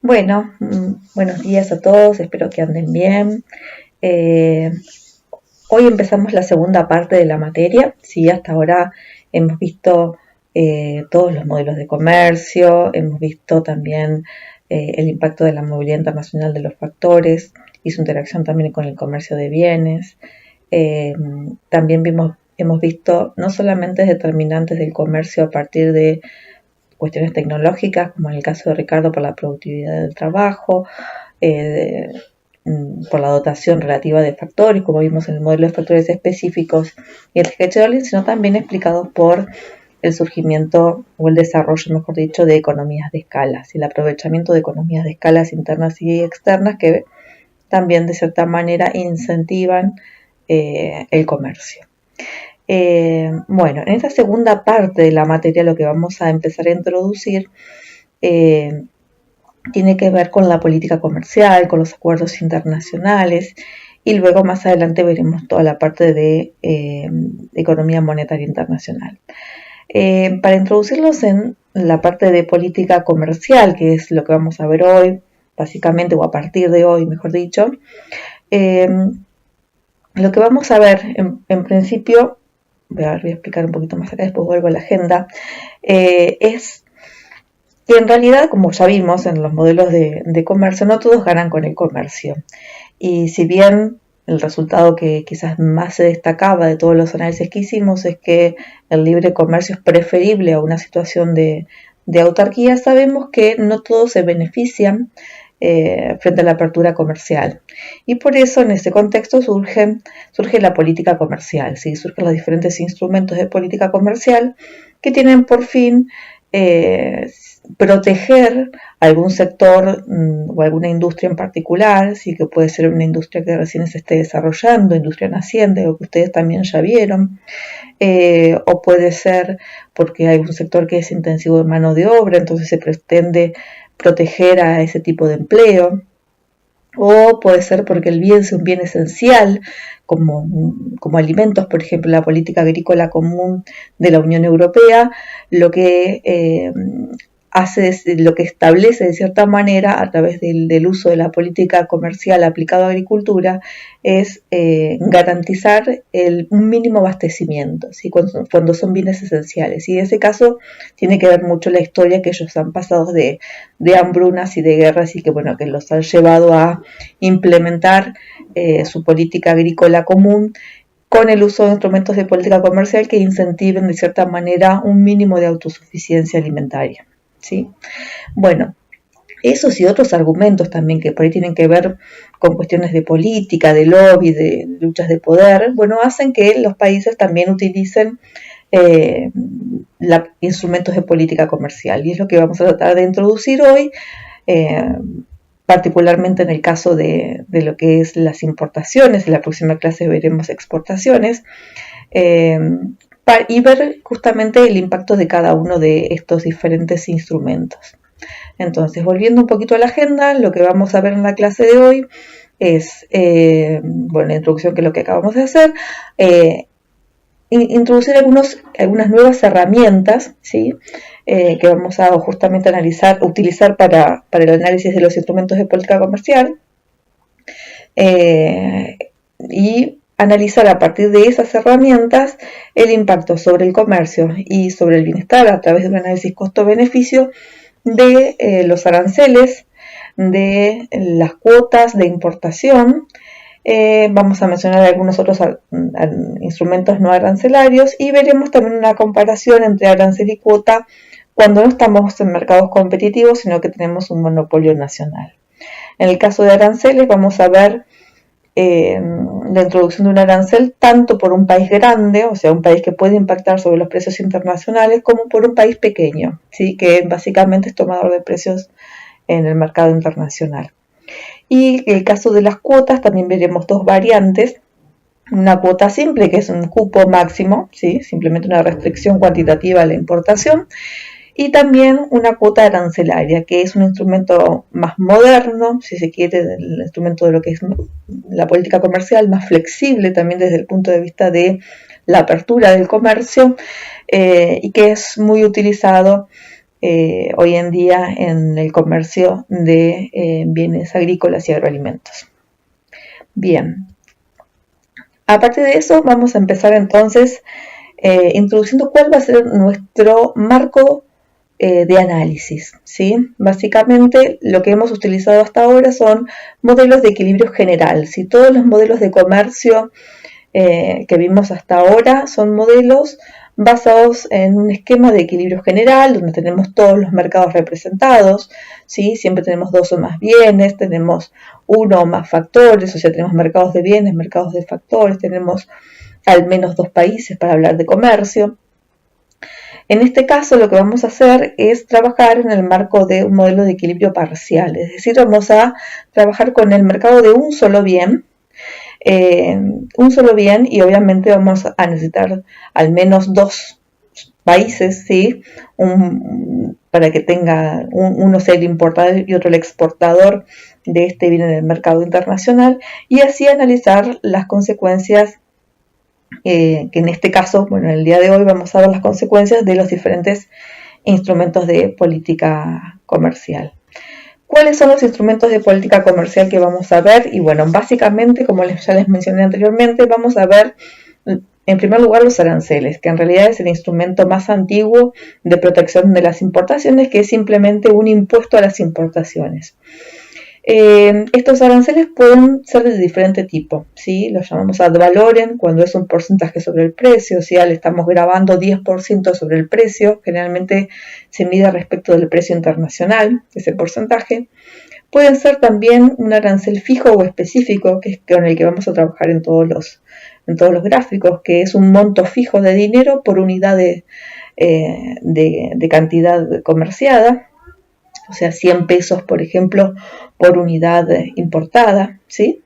Bueno, buenos días a todos, espero que anden bien. Eh, Hoy empezamos la segunda parte de la materia. Sí, hasta ahora hemos visto todos los modelos de comercio, hemos visto también el impacto de la movilidad internacional de los factores y su interacción también con el comercio de bienes. Eh, También hemos visto no solamente determinantes del comercio a partir de cuestiones tecnológicas, como en el caso de Ricardo por la productividad del trabajo, eh, por la dotación relativa de factores, como vimos en el modelo de factores específicos y el scheduling, sino también explicados por el surgimiento o el desarrollo, mejor dicho, de economías de escalas y el aprovechamiento de economías de escalas internas y externas que también de cierta manera incentivan el comercio. Bueno, en esta segunda parte de la materia lo que vamos a empezar a introducir tiene que ver con la política comercial, con los acuerdos internacionales y luego más adelante veremos toda la parte de economía monetaria internacional. Para introducirlos en la parte de política comercial, que es lo que vamos a ver hoy, básicamente, o a partir de hoy, mejor dicho, lo que vamos a ver en principio, voy a explicar un poquito más acá, después vuelvo a la agenda, es que en realidad, como ya vimos en los modelos de comercio, no todos ganan con el comercio. Y si bien el resultado que quizás más se destacaba de todos los análisis que hicimos es que el libre comercio es preferible a una situación de autarquía, sabemos que no todos se benefician frente a la apertura comercial. Y por eso en ese contexto surge la política comercial, ¿sí? Surgen los diferentes instrumentos de política comercial que tienen por fin proteger algún sector o alguna industria en particular, sí, que puede ser una industria que recién se esté desarrollando, industria naciente, o que ustedes también ya vieron, o puede ser porque hay un sector que es intensivo de mano de obra, entonces se pretende proteger a ese tipo de empleo, o puede ser porque el bien es un bien esencial, como alimentos, por ejemplo, la política agrícola común de la Unión Europea, lo que lo que establece de cierta manera a través del uso de la política comercial aplicada a agricultura es garantizar un mínimo abastecimiento, ¿sí? Cuando son bienes esenciales. Y en ese caso tiene que ver mucho la historia que ellos han pasado de hambrunas y de guerras y que, bueno, que los han llevado a implementar su política agrícola común con el uso de instrumentos de política comercial que incentiven de cierta manera un mínimo de autosuficiencia alimentaria. ¿Sí? Bueno, esos y otros argumentos también que por ahí tienen que ver con cuestiones de política, de lobby, de luchas de poder, bueno, hacen que los países también utilicen instrumentos de política comercial. Y es lo que vamos a tratar de introducir hoy, particularmente en el caso de lo que es las importaciones. En la próxima clase veremos exportaciones. Y ver justamente el impacto de cada uno de estos diferentes instrumentos. Entonces, volviendo un poquito a la agenda, lo que vamos a ver en la clase de hoy es, bueno, la introducción que es lo que acabamos de hacer, introducir algunas nuevas herramientas, ¿sí? Que vamos a justamente utilizar para el análisis de los instrumentos de política comercial, y analizar a partir de esas herramientas el impacto sobre el comercio y sobre el bienestar a través de un análisis costo-beneficio de los aranceles, de las cuotas de importación. Vamos a mencionar algunos otros instrumentos no arancelarios y veremos también una comparación entre arancel y cuota cuando no estamos en mercados competitivos, sino que tenemos un monopolio nacional. En el caso de aranceles vamos a ver la introducción de un arancel tanto por un país grande, o sea, un país que puede impactar sobre los precios internacionales, como por un país pequeño, ¿sí? Que básicamente es tomador de precios en el mercado internacional. Y en el caso de las cuotas también veremos dos variantes. Una cuota simple, que es un cupo máximo, ¿sí? Simplemente una restricción cuantitativa a la importación, y también una cuota arancelaria, que es un instrumento más moderno, si se quiere, el instrumento de lo que es la política comercial, más flexible también desde el punto de vista de la apertura del comercio, y que es muy utilizado hoy en día en el comercio de bienes agrícolas y agroalimentos. Bien, aparte de eso vamos a empezar entonces introduciendo cuál va a ser nuestro marco de análisis, ¿sí? Básicamente lo que hemos utilizado hasta ahora son modelos de equilibrio general, ¿sí? Todos los modelos de comercio que vimos hasta ahora son modelos basados en un esquema de equilibrio general, donde tenemos todos los mercados representados, ¿sí? Siempre tenemos dos o más bienes, tenemos uno o más factores, o sea, tenemos mercados de bienes, mercados de factores, tenemos al menos dos países para hablar de comercio. En este caso lo que vamos a hacer es trabajar en el marco de un modelo de equilibrio parcial, es decir, vamos a trabajar con el mercado de un solo bien y obviamente vamos a necesitar al menos dos países, ¿sí? Para que tenga uno sea el importador y otro el exportador de este bien en el mercado internacional, y así analizar las consecuencias que en este caso, bueno, en el día de hoy vamos a ver las consecuencias de los diferentes instrumentos de política comercial. ¿Cuáles son los instrumentos de política comercial que vamos a ver? Y bueno, básicamente, como ya les mencioné anteriormente, vamos a ver en primer lugar los aranceles, que en realidad es el instrumento más antiguo de protección de las importaciones, que es simplemente un impuesto a las importaciones. Estos aranceles pueden ser de diferente tipo, ¿sí? Los llamamos ad valorem cuando es un porcentaje sobre el precio, o sea, le estamos grabando 10% sobre el precio, generalmente se mide respecto del precio internacional, ese porcentaje. Pueden ser también un arancel fijo o específico, que es con el que vamos a trabajar en todos los gráficos, que es un monto fijo de dinero por unidad de cantidad comerciada. O sea, 100 pesos, por ejemplo, por unidad importada, ¿sí?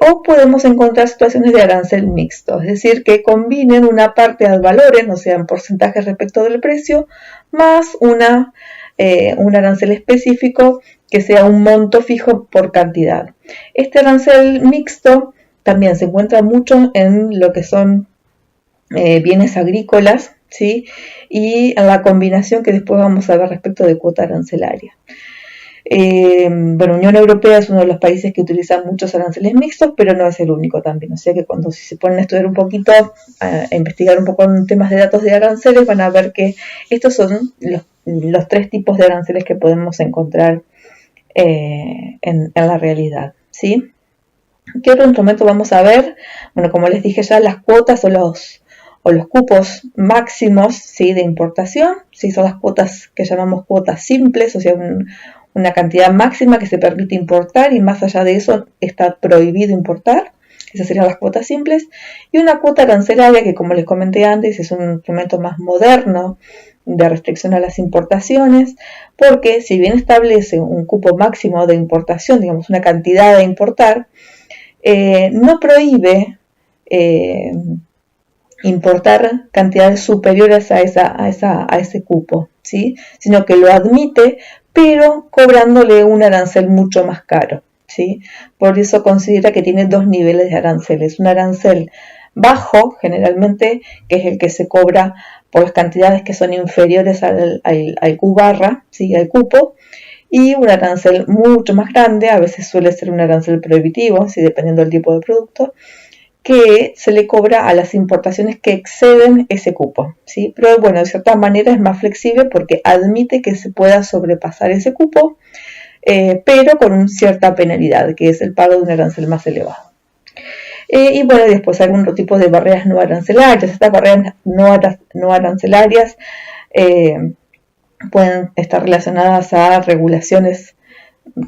O podemos encontrar situaciones de arancel mixto, es decir, que combinen una parte ad valorem, o sea, en porcentaje respecto del precio, más un arancel específico que sea un monto fijo por cantidad. Este arancel mixto también se encuentra mucho en lo que son bienes agrícolas, ¿sí? Y en la combinación que después vamos a ver respecto de cuota arancelaria. Bueno, Unión Europea es uno de los países que utiliza muchos aranceles mixtos, pero no es el único también. O sea que si se ponen a estudiar un poquito, a investigar un poco en temas de datos de aranceles, van a ver que estos son los tres tipos de aranceles que podemos encontrar en la realidad, ¿sí? ¿Qué otro instrumento vamos a ver? Bueno, como les dije ya, las cuotas o los cupos máximos, ¿sí? De importación, ¿sí? Son las cuotas que llamamos cuotas simples, o sea, una cantidad máxima que se permite importar y más allá de eso está prohibido importar. Esas serían las cuotas simples. Y una cuota arancelaria que, como les comenté antes, es un instrumento más moderno de restricción a las importaciones, porque si bien establece un cupo máximo de importación, digamos una cantidad de importar, no prohíbe importar cantidades superiores a ese cupo, ¿sí? Sino que lo admite, pero cobrándole un arancel mucho más caro, ¿sí? Por eso considera que tiene dos niveles de aranceles. Un arancel bajo, generalmente, que es el que se cobra por las cantidades que son inferiores al Q barra, ¿sí? Al cupo, y un arancel mucho más grande, a veces suele ser un arancel prohibitivo, ¿sí? Dependiendo del tipo de producto, que se le cobra a las importaciones que exceden ese cupo, ¿sí? Pero bueno, de cierta manera es más flexible porque admite que se pueda sobrepasar ese cupo, pero con una cierta penalidad, que es el pago de un arancel más elevado. Y bueno, después hay algún tipo de barreras no arancelarias. Estas barreras no arancelarias pueden estar relacionadas a regulaciones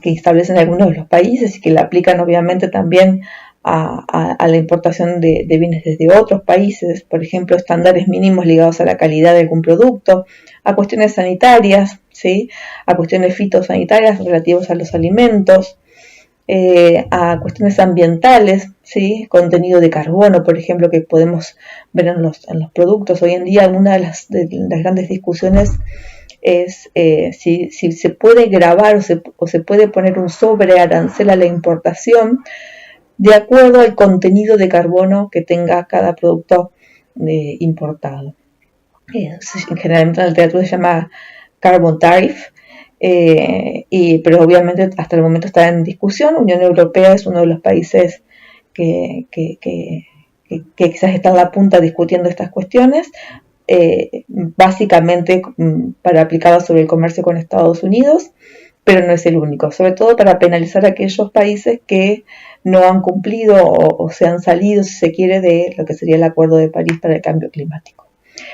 que establecen algunos de los países y que le aplican obviamente también a la importación de bienes desde otros países, por ejemplo, estándares mínimos ligados a la calidad de algún producto, a cuestiones sanitarias, ¿sí? A cuestiones fitosanitarias relativas a los alimentos, a cuestiones ambientales, ¿sí? Contenido de carbono, por ejemplo, que podemos ver en los productos. Hoy en día una de las grandes discusiones es si se puede gravar o se puede poner un sobrearancel a la importación de acuerdo al contenido de carbono que tenga cada producto importado. Generalmente en la literatura se llama Carbon Tariff, pero obviamente hasta el momento está en discusión. Unión Europea es uno de los países que quizás está en la punta discutiendo estas cuestiones, básicamente para aplicarla sobre el comercio con Estados Unidos, pero no es el único, sobre todo para penalizar a aquellos países que no han cumplido o se han salido, si se quiere, de lo que sería el Acuerdo de París para el cambio climático.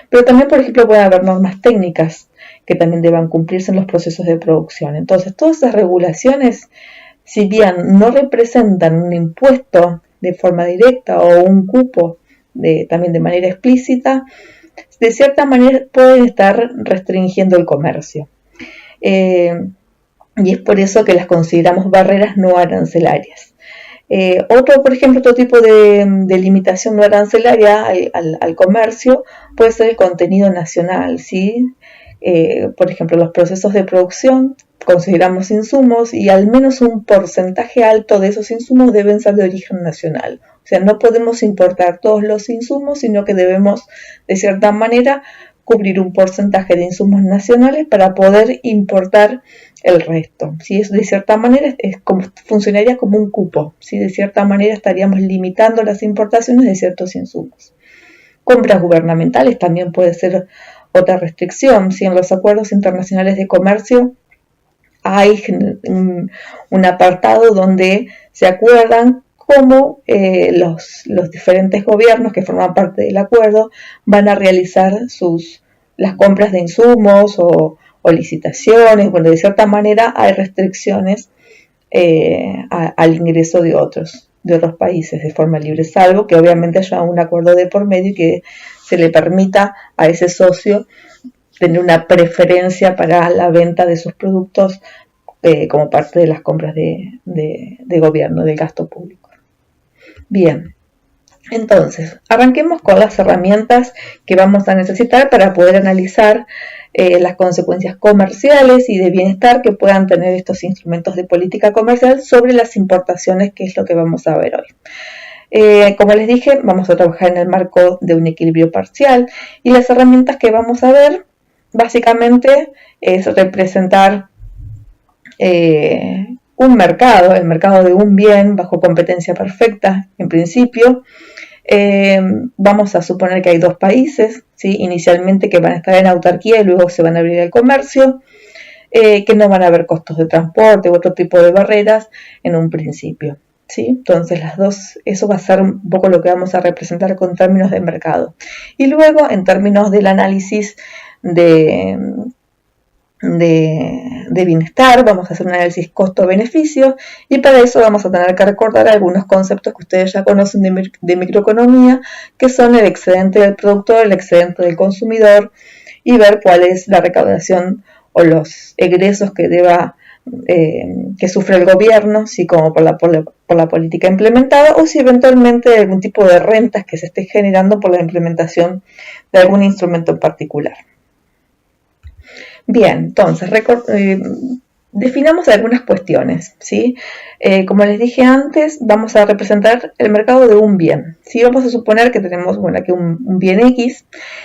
Pero también, por ejemplo, puede haber normas técnicas que también deban cumplirse en los procesos de producción. Entonces, todas esas regulaciones, si bien no representan un impuesto de forma directa o un cupo también de manera explícita, de cierta manera pueden estar restringiendo el comercio. Y es por eso que las consideramos barreras no arancelarias. Por ejemplo, otro tipo de limitación no arancelaria al comercio puede ser el contenido nacional, ¿sí? Por ejemplo, los procesos de producción consideramos insumos y al menos un porcentaje alto de esos insumos deben ser de origen nacional. O sea, no podemos importar todos los insumos, sino que debemos, de cierta manera, cubrir un porcentaje de insumos nacionales para poder importar el resto. ¿Sí? De cierta manera funcionaría como un cupo. ¿Sí? De cierta manera estaríamos limitando las importaciones de ciertos insumos. Compras gubernamentales también puede ser otra restricción. ¿Sí? En los acuerdos internacionales de comercio hay un apartado donde se acuerdan cómo los diferentes gobiernos que forman parte del acuerdo van a realizar las compras de insumos o licitaciones. Bueno, de cierta manera hay restricciones al ingreso de otros países de forma libre, salvo que obviamente haya un acuerdo de por medio y que se le permita a ese socio tener una preferencia para la venta de sus productos como parte de las compras de gobierno, del gasto público. Bien, entonces, arranquemos con las herramientas que vamos a necesitar para poder analizar las consecuencias comerciales y de bienestar que puedan tener estos instrumentos de política comercial sobre las importaciones, que es lo que vamos a ver hoy. Como les dije, vamos a trabajar en el marco de un equilibrio parcial y las herramientas que vamos a ver básicamente es representar un mercado, el mercado de un bien bajo competencia perfecta en principio. Vamos a suponer que hay dos países, ¿sí? Inicialmente que van a estar en autarquía y luego se van a abrir al comercio, que no van a haber costos de transporte u otro tipo de barreras en un principio. ¿Sí? Entonces eso va a ser un poco lo que vamos a representar con términos de mercado. Y luego en términos del análisis de bienestar, vamos a hacer un análisis costo-beneficio y para eso vamos a tener que recordar algunos conceptos que ustedes ya conocen de microeconomía, que son el excedente del productor, el excedente del consumidor y ver cuál es la recaudación o los egresos que sufre el gobierno, si como por la política implementada o si eventualmente hay algún tipo de rentas que se esté generando por la implementación de algún instrumento en particular. Bien, entonces definamos algunas cuestiones, ¿sí? Como les dije antes, vamos a representar el mercado de un bien, ¿sí? Vamos a suponer que tenemos aquí un bien X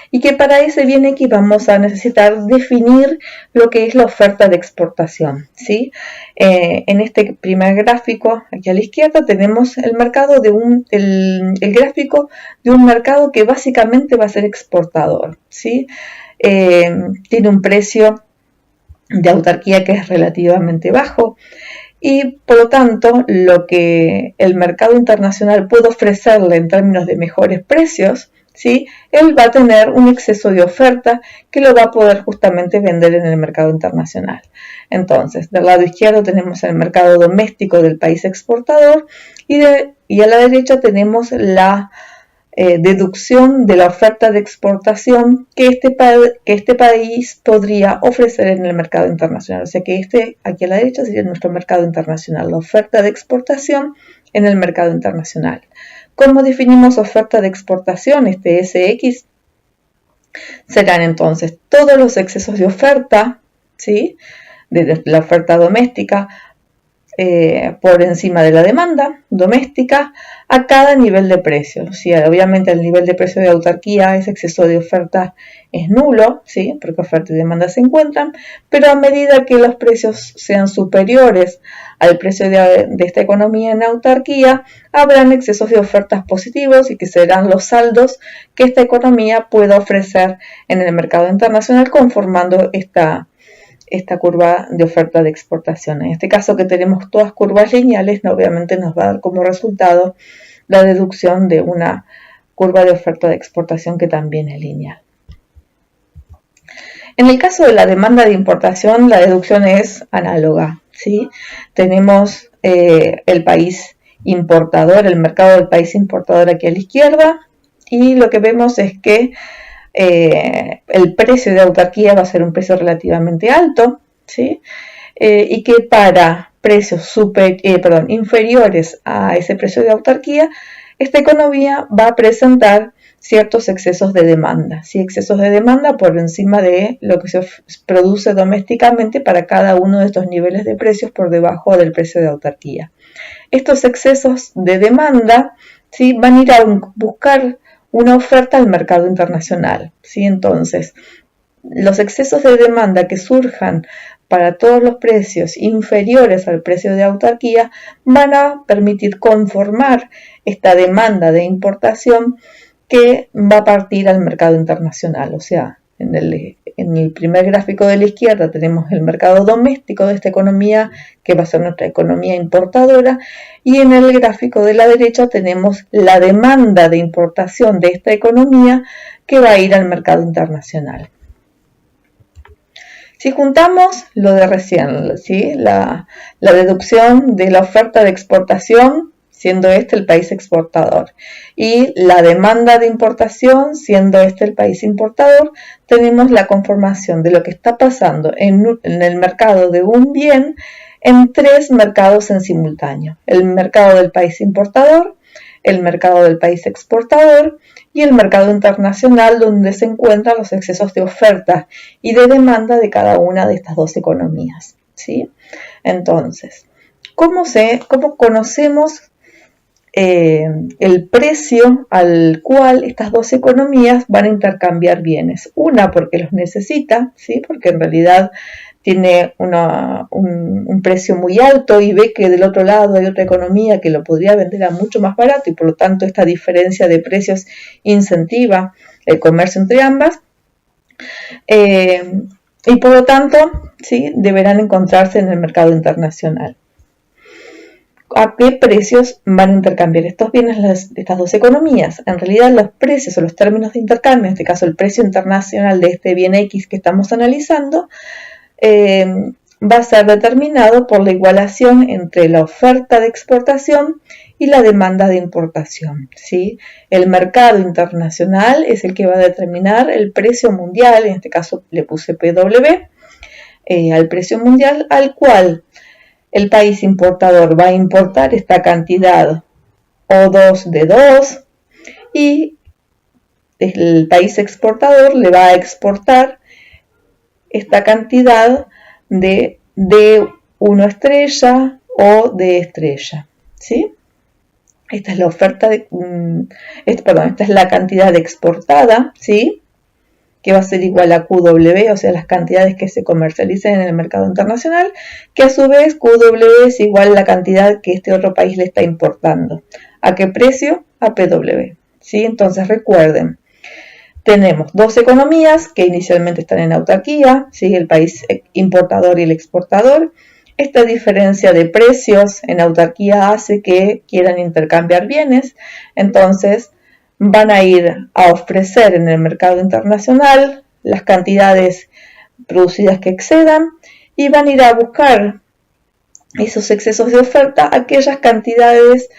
y que para ese bien X vamos a necesitar definir lo que es la oferta de exportación, ¿sí? En este primer gráfico, aquí a la izquierda, tenemos el mercado el gráfico de un mercado que básicamente va a ser exportador, ¿sí? Tiene un precio de autarquía que es relativamente bajo y por lo tanto lo que el mercado internacional puede ofrecerle en términos de mejores precios, ¿sí? Él va a tener un exceso de oferta que lo va a poder justamente vender en el mercado internacional. Entonces, del lado izquierdo tenemos el mercado doméstico del país exportador y a la derecha tenemos la deducción de la oferta de exportación que este país podría ofrecer en el mercado internacional. O sea que aquí a la derecha sería nuestro mercado internacional, la oferta de exportación en el mercado internacional. ¿Cómo definimos oferta de exportación? SX serán entonces todos los excesos de oferta, ¿sí? De la oferta doméstica por encima de la demanda doméstica a cada nivel de precio. ¿Sí? Obviamente el nivel de precio de autarquía, ese exceso de oferta es nulo, ¿sí? Porque oferta y demanda se encuentran, pero a medida que los precios sean superiores al precio de esta economía en autarquía, habrán excesos de ofertas positivos y que serán los saldos que esta economía pueda ofrecer en el mercado internacional conformando esta curva de oferta de exportación. En este caso que tenemos todas curvas lineales, obviamente nos va a dar como resultado la deducción de una curva de oferta de exportación que también es lineal. En el caso de la demanda de importación, la deducción es análoga, ¿sí? Tenemos el país importador, el mercado del país importador aquí a la izquierda, y lo que vemos es que el precio de autarquía va a ser un precio relativamente alto, ¿sí? Y que para precios inferiores a ese precio de autarquía, esta economía va a presentar ciertos excesos de demanda, ¿sí? Excesos de demanda por encima de lo que se produce domésticamente para cada uno de estos niveles de precios por debajo del precio de autarquía. Estos excesos de demanda, ¿sí? Van a ir a buscar una oferta al mercado internacional, ¿sí? Entonces, los excesos de demanda que surjan para todos los precios inferiores al precio de autarquía van a permitir conformar esta demanda de importación que va a partir al mercado internacional. O sea, en el primer gráfico de la izquierda tenemos el mercado doméstico de esta economía, que va a ser nuestra economía importadora, y en el gráfico de la derecha tenemos la demanda de importación de esta economía que va a ir al mercado internacional. Si juntamos lo de recién, ¿sí? la deducción de la oferta de exportación, siendo este el país exportador, y la demanda de importación, siendo este el país importador, tenemos la conformación de lo que está pasando en el mercado de un bien en tres mercados en simultáneo: el mercado del país importador, el mercado del país exportador y el mercado internacional, donde se encuentran los excesos de oferta y de demanda de cada una de estas dos economías, ¿sí? Entonces, ¿cómo conocemos el precio al cual estas dos economías van a intercambiar bienes? Una, porque los necesita, ¿sí? Porque en realidad tiene un precio muy alto y ve que del otro lado hay otra economía que lo podría vender a mucho más barato, y por lo tanto esta diferencia de precios incentiva el comercio entre ambas, y por lo tanto, ¿sí? Deberán encontrarse en el mercado internacional. ¿A qué precios van a intercambiar estos bienes estas dos economías? En realidad los precios o los términos de intercambio, en este caso el precio internacional de este bien X que estamos analizando, va a ser determinado por la igualación entre la oferta de exportación y la demanda de importación, ¿sí? El mercado internacional es el que va a determinar el precio mundial, en este caso le puse PW, al precio mundial al cual el país importador va a importar esta cantidad O2 de 2 y el país exportador le va a exportar esta cantidad de D1 estrella o D estrella, ¿sí? Esta es la oferta esta es la cantidad exportada, ¿sí? Que va a ser igual a QW, o sea, las cantidades que se comercialicen en el mercado internacional, que a su vez QW es igual a la cantidad que este otro país le está importando. ¿A qué precio? A PW, ¿sí? Entonces recuerden, tenemos dos economías que inicialmente están en autarquía, ¿sí? El país importador y el exportador. Esta diferencia de precios en autarquía hace que quieran intercambiar bienes, entonces van a ir a ofrecer en el mercado internacional las cantidades producidas que excedan y van a ir a buscar esos excesos de oferta, aquellas cantidades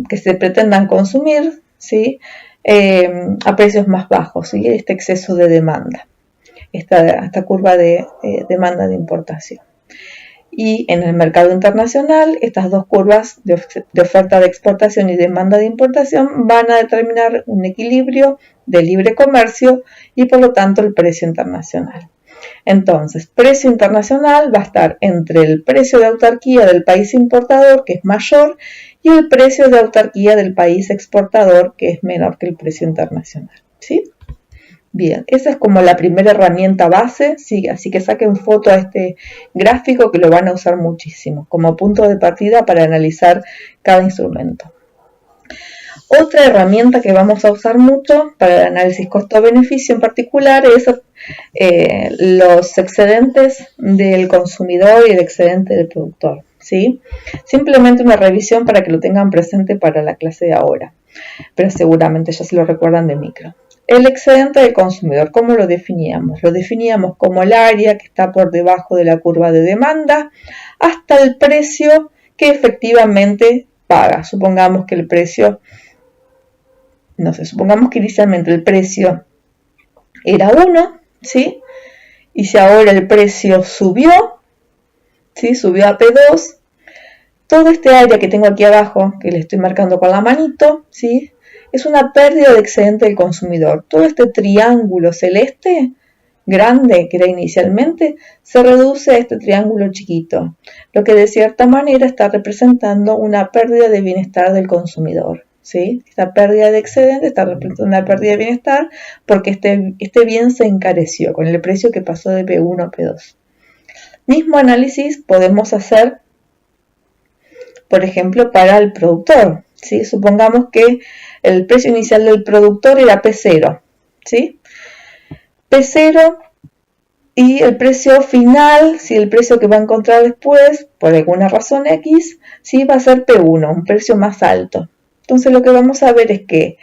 que se pretendan consumir, ¿sí? A precios más bajos, ¿sí? Este exceso de demanda, esta curva de demanda de importación. Y en el mercado internacional, estas dos curvas de oferta de exportación y demanda de importación van a determinar un equilibrio de libre comercio y por lo tanto el precio internacional. Entonces, precio internacional va a estar entre el precio de autarquía del país importador, que es mayor, y el precio de autarquía del país exportador, que es menor que el precio internacional, ¿sí? Bien, esa es como la primera herramienta base, ¿sí? Así que saquen foto a este gráfico que lo van a usar muchísimo como punto de partida para analizar cada instrumento. Otra herramienta que vamos a usar mucho para el análisis costo-beneficio en particular es los excedentes del consumidor y el excedente del productor, ¿sí? Simplemente una revisión para que lo tengan presente para la clase de ahora, pero seguramente ya se lo recuerdan de micro. El excedente del consumidor, ¿cómo lo definíamos? Lo definíamos como el área que está por debajo de la curva de demanda hasta el precio que efectivamente paga. Supongamos que el precio, no sé, supongamos que inicialmente el precio era 1, ¿sí? Y si ahora el precio subió, ¿sí? Subió a P2, todo este área que tengo aquí abajo, que le estoy marcando con la manito, ¿sí? Es una pérdida de excedente del consumidor. Todo este triángulo celeste grande que era inicialmente se reduce a este triángulo chiquito, lo que de cierta manera está representando una pérdida de bienestar del consumidor, ¿sí? Esta pérdida de excedente está representando una pérdida de bienestar porque este bien se encareció con el precio que pasó de P1 a P2. Mismo análisis podemos hacer, por ejemplo, para el productor, ¿sí? Supongamos que el precio inicial del productor era P0, ¿sí? P0 y el precio final, si el precio que va a encontrar después, por alguna razón X, ¿sí? Va a ser P1, un precio más alto. Entonces lo que vamos a ver es que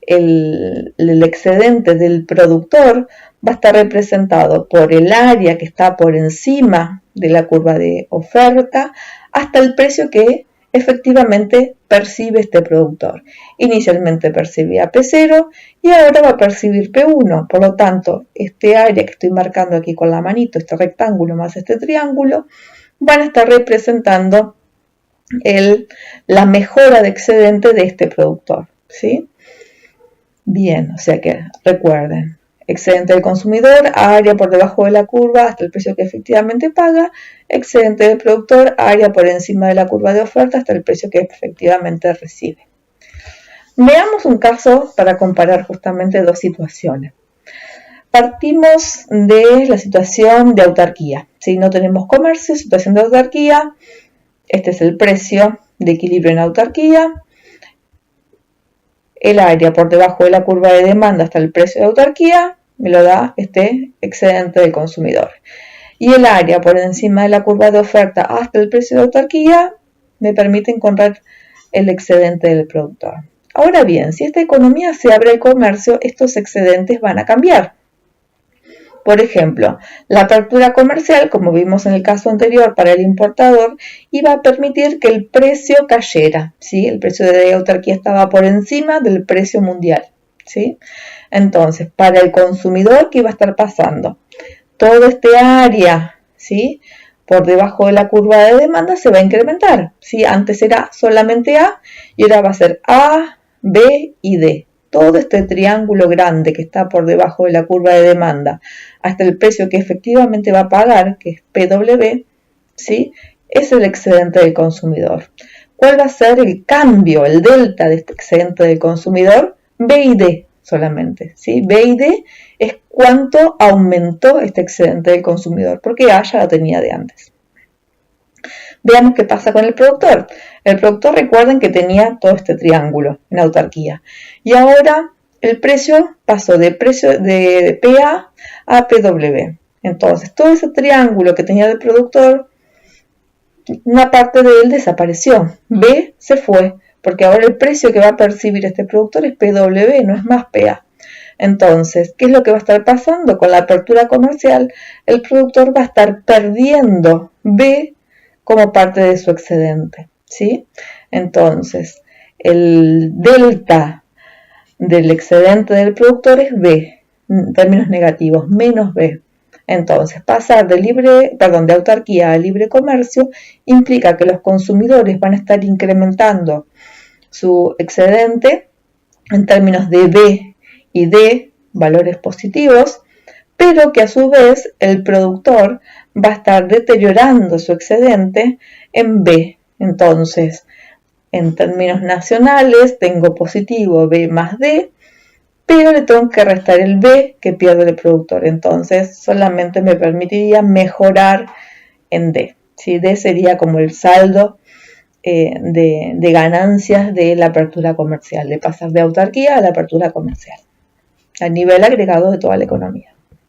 el excedente del productor va a estar representado por el área que está por encima de la curva de oferta hasta el precio que efectivamente percibe este productor. Inicialmente percibía P0 y ahora va a percibir P1. Por lo tanto, este área que estoy marcando aquí con la manito, este rectángulo más este triángulo, van a estar representando la mejora de excedente de este productor, ¿sí? Bien, o sea que recuerden, excedente del consumidor, área por debajo de la curva hasta el precio que efectivamente paga, excedente del productor, área por encima de la curva de oferta hasta el precio que efectivamente recibe. Veamos un caso para comparar justamente dos situaciones. Partimos de la situación de autarquía. Si no tenemos comercio, situación de autarquía, este es el precio de equilibrio en autarquía. El área por debajo de la curva de demanda hasta el precio de autarquía me lo da este excedente del consumidor. Y el área por encima de la curva de oferta hasta el precio de autarquía me permite encontrar el excedente del productor. Ahora bien, si esta economía se abre al comercio, estos excedentes van a cambiar. Por ejemplo, la apertura comercial, como vimos en el caso anterior para el importador, iba a permitir que el precio cayera, ¿sí? El precio de autarquía estaba por encima del precio mundial, ¿sí? Entonces, para el consumidor, ¿qué iba a estar pasando? Todo este área, ¿sí? Por debajo de la curva de demanda se va a incrementar, ¿sí? Antes era solamente A y ahora va a ser A, B y D. Todo este triángulo grande que está por debajo de la curva de demanda hasta el precio que efectivamente va a pagar, que es PW, ¿sí? Es el excedente del consumidor. ¿Cuál va a ser el cambio, el delta de este excedente del consumidor? B y D solamente, ¿sí? B y D es cuánto aumentó este excedente del consumidor, porque A ya lo tenía de antes. Veamos qué pasa con el productor. El productor, recuerden que tenía todo este triángulo en autarquía. Y ahora el precio pasó de PA a PW. Entonces, todo ese triángulo que tenía el productor, una parte de él desapareció. B se fue, porque ahora el precio que va a percibir este productor es PW, no es más PA. Entonces, ¿qué es lo que va a estar pasando? Con la apertura comercial, el productor va a estar perdiendo B como parte de su excedente, ¿sí? Entonces, el delta del excedente del productor es B, en términos negativos, menos B. Entonces, pasar de autarquía a libre comercio implica que los consumidores van a estar incrementando su excedente en términos de B y D, valores positivos, pero que a su vez el productor va a estar deteriorando su excedente en B. Entonces, en términos nacionales, tengo positivo B más D, pero le tengo que restar el B que pierde el productor. Entonces, solamente me permitiría mejorar en D. ¿Sí? D sería como el saldo de ganancias de la apertura comercial, de pasar de autarquía a la apertura comercial, a nivel agregado de toda la economía.